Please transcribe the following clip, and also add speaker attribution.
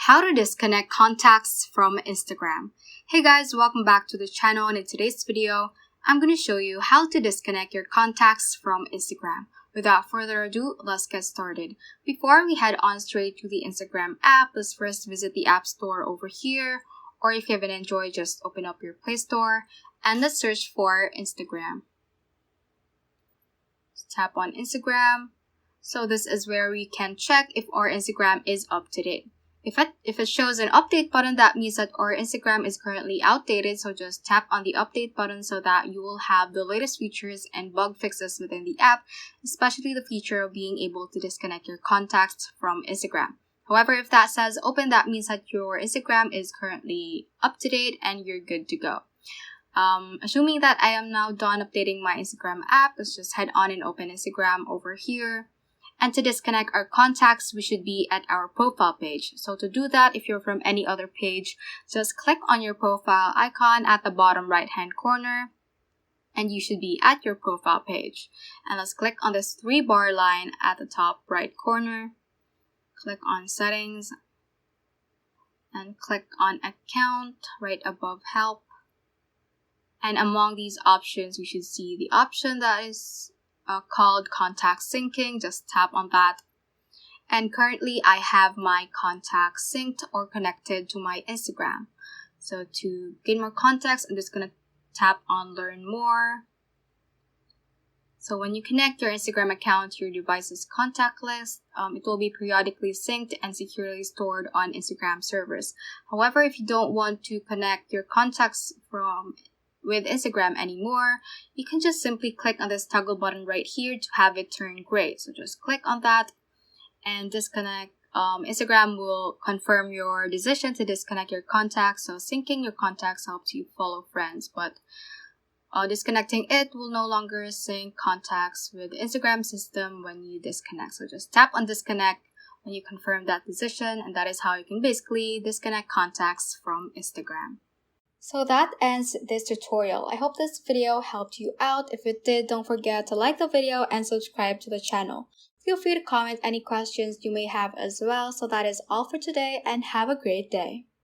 Speaker 1: How to disconnect contacts from Instagram. Hey guys, welcome back to the channel, and in today's video, I'm going to show you how to disconnect your contacts from Instagram. Without further ado, let's get started. Before we head on straight to the Instagram app, let's first visit the App Store over here, or if you haven't enjoyed, just open up your Play Store and let's search for Instagram. Let's tap on Instagram. So this is where we can check if our Instagram is up to date. If it shows an update button, that means that our Instagram is currently outdated, so just tap on the update button so that you will have the latest features and bug fixes within the app, especially the feature of being able to disconnect your contacts from Instagram. However, if that says open, that means that your Instagram is currently up to date and you're good to go. Assuming that I am now done updating my Instagram app, let's just head on and open Instagram over here. And to disconnect our contacts, we should be at our profile page. So to do that, if you're from any other page, just click on your profile icon at the bottom right hand corner and you should be at your profile page. And let's click on this 3-bar line at the top right corner. Click on settings and click on account right above help. And among these options, we should see the option that is called contact syncing. Just tap on that. And currently I have my contacts synced or connected to my Instagram. So to gain more context, I'm just going to tap on learn more. So when you connect your Instagram account to your device's contact list, it will be periodically synced and securely stored on Instagram servers. However, if you don't want to connect your contacts with Instagram anymore, you can just simply click on this toggle button right here to have it turn gray. So just click on that and disconnect. Instagram will confirm your decision to disconnect your contacts. So syncing your contacts helps you follow friends, but disconnecting it will no longer sync contacts with the Instagram system when you disconnect. So just tap on disconnect when you confirm that decision, and that is how you can basically disconnect contacts from Instagram. So that ends this tutorial. I hope this video helped you out. If it did, don't forget to like the video and subscribe to the channel. Feel free to comment any questions you may have as well. So that is all for today, and have a great day.